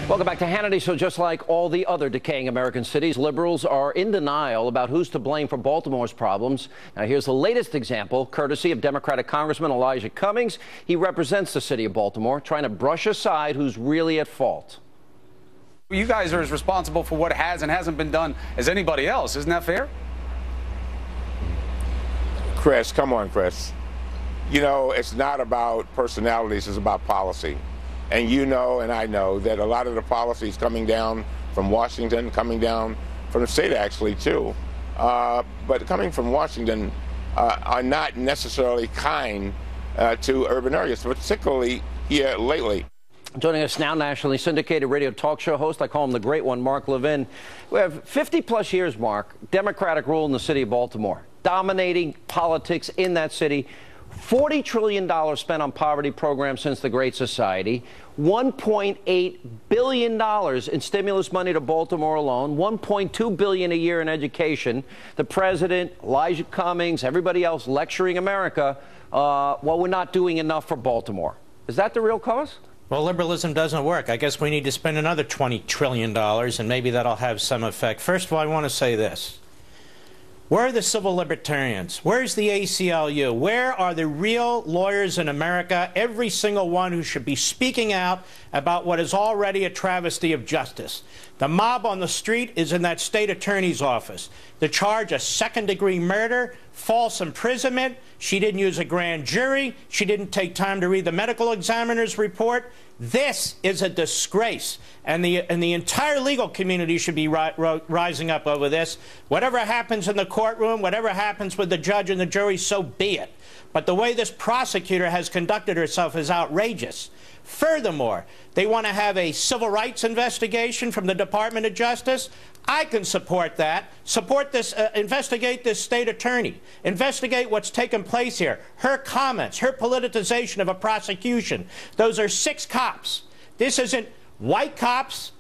Welcome back to Hannity. So just like all the other decaying American cities, liberals are in denial about who's to blame for Baltimore's problems. Now, here's the latest example, courtesy of Democratic Congressman Cumming. He represents the city of Baltimore, trying to brush aside who's really at fault. You guys are as responsible for what has and hasn't been done as anybody else. Isn't that fair? Chris, come on, Chris. You know, it's not about personalities, it's about policy. And you know, and I know, that a lot of the policies coming down from Washington, coming down from the state actually too, but coming from Washington are not necessarily kind to urban areas, particularly here lately. Joining us now, nationally syndicated radio talk show host, I call him the great one, Mark Levin. We have 50-plus years, Mark, Democratic rule in the city of Baltimore, dominating politics in that city. $40 trillion spent on poverty programs since the Great Society, $1.8 billion in stimulus money to Baltimore alone, $1.2 billion a year in education. The president, Cumming, everybody else lecturing America, well, we're not doing enough for Baltimore. Is that the real cause? Well, liberalism doesn't work. I guess we need to spend another $20 trillion, and maybe that'll have some effect. First of all, I want to say this. Where are the civil libertarians? Where's the ACLU? Where are the real lawyers in America, every single one who should be speaking out about what is already a travesty of justice? The mob on the street is in that state attorney's office. The charge of second-degree murder, false imprisonment. She didn't use a grand jury. She didn't take time to read the medical examiner's report. This is a disgrace, and the entire legal community should be rising up over this. Whatever happens in the courtroom, whatever happens with the judge and the jury, so be it. But the way this prosecutor has conducted herself is outrageous. Furthermore, they want to have a civil rights investigation from the Department of Justice. I can support that. Support this, investigate this state attorney. Investigate what's taken place here. Her comments, her politicization of a prosecution. Those are 6 cops. This isn't white cops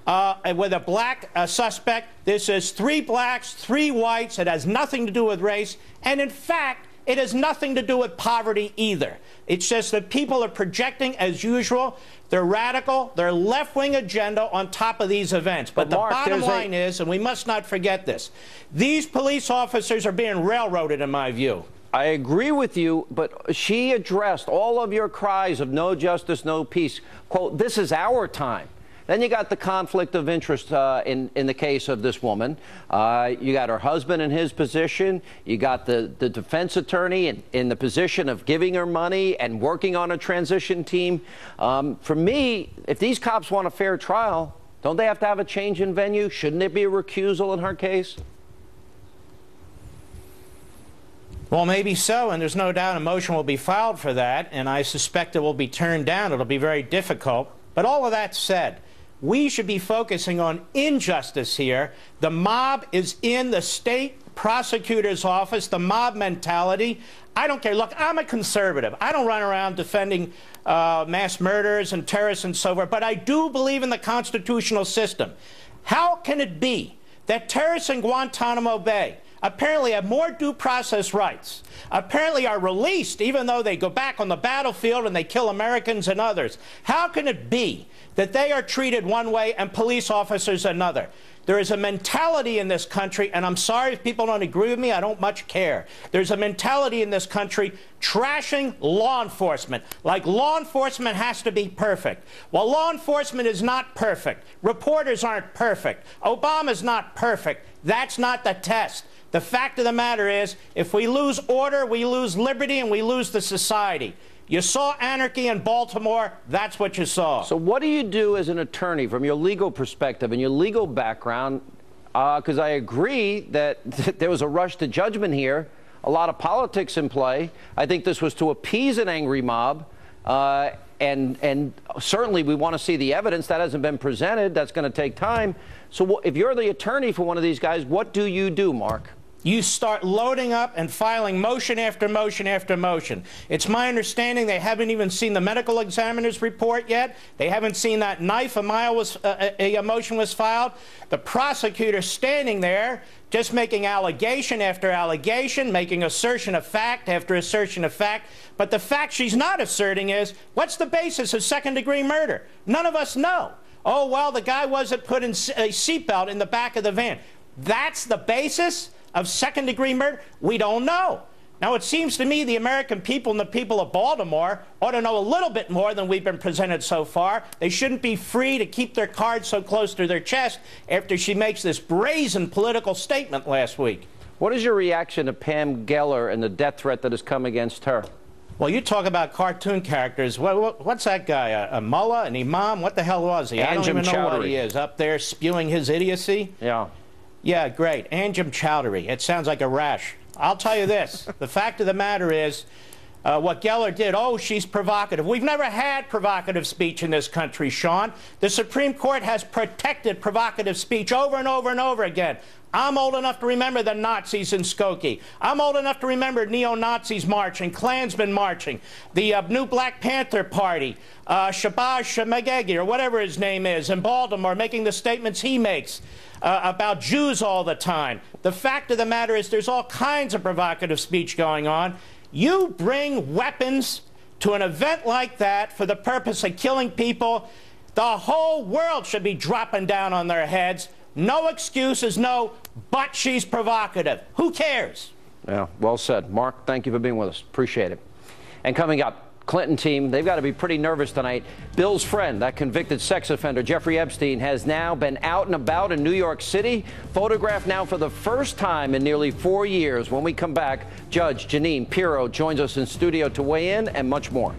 with a black suspect. This is 3 blacks, 3 whites. It has nothing to do with race. And in fact, it has nothing to do with poverty either. It's just that people are projecting, as usual, their radical, their left-wing agenda on top of these events. But the bottom line is, and we must not forget this, these police officers are being railroaded, in my view. I agree with you, but she addressed all of your cries of no justice, no peace. Quote, this is our time. Then you got the conflict of interest in the case of this woman. You got her husband in his position. You got the defense attorney in the position of giving her money and working on a transition team. For me, if these cops want a fair trial, don't they have to have a change in venue? Shouldn't there be a recusal in her case? Well, maybe so, and there's no doubt a motion will be filed for that, and I suspect it will be turned down. It'll be very difficult. But all of that said, we should be focusing on injustice here. The mob is in the state prosecutor's office, the mob mentality. I don't care. Look, I'm a conservative. I don't run around defending mass murderers and terrorists and so forth, but I do believe in the constitutional system. How can it be that terrorists in Guantanamo Bay apparently have more due process rights, apparently are released even though they go back on the battlefield and they kill Americans and others? How can it be that they are treated one way and police officers another? There is a mentality in this country, and I'm sorry if people don't agree with me, I don't much care. There's a mentality in this country trashing law enforcement, like law enforcement has to be perfect. Well, law enforcement is not perfect. Reporters aren't perfect. Obama's not perfect. That's not the test. The fact of the matter is, if we lose order, we lose liberty, and we lose the society. You saw anarchy in Baltimore. That's what you saw. So what do you do as an attorney from your legal perspective and your legal background? Because I agree that there was a rush to judgment here, a lot of politics in play. I think this was to appease an angry mob. And certainly we want to see the evidence. That hasn't been presented. That's going to take time. So if you're the attorney for one of these guys, what do you do, Mark? You start loading up and filing motion after motion after motion. It's my understanding they haven't even seen the medical examiner's report yet. They haven't seen that knife a motion was filed. The prosecutor standing there just making allegation after allegation, making assertion of fact after assertion of fact. But the fact she's not asserting is, what's the basis of second-degree murder? None of us know. Oh, well, the guy wasn't putting a seatbelt in the back of the van. That's the basis of second-degree murder? We don't know. Now, it seems to me the American people and the people of Baltimore ought to know a little bit more than we've been presented so far. They shouldn't be free to keep their cards so close to their chest after she makes this brazen political statement last week. What is your reaction to Pam Geller and the death threat that has come against her? Well, you talk about cartoon characters. What's that guy, a mullah, an imam? What the hell was he? I don't even know what he is, up there spewing his idiocy. Yeah. Yeah, great. Anjem Chowdhury. It sounds like a rash. I'll tell you this. The fact of the matter is, what Geller did, oh, she's provocative. We've never had provocative speech in this country, Sean. The Supreme Court has protected provocative speech over and over and over again. I'm old enough to remember the Nazis in Skokie. I'm old enough to remember neo-Nazis marching, Klansmen marching, the new Black Panther Party, Shabazz Shemagegi, or whatever his name is, in Baltimore, making the statements he makes about Jews all the time. The fact of the matter is there's all kinds of provocative speech going on. You bring weapons to an event like that for the purpose of killing people, the whole world should be dropping down on their heads. No excuses, no, but she's provocative. Who cares? Yeah, well said. Mark, thank you for being with us. Appreciate it. And coming up, Clinton team, they've got to be pretty nervous tonight. Bill's friend, that convicted sex offender, Jeffrey Epstein, has now been out and about in New York City, photographed now for the first time in nearly 4 years. When we come back, Judge Jeanine Pirro joins us in studio to weigh in and much more.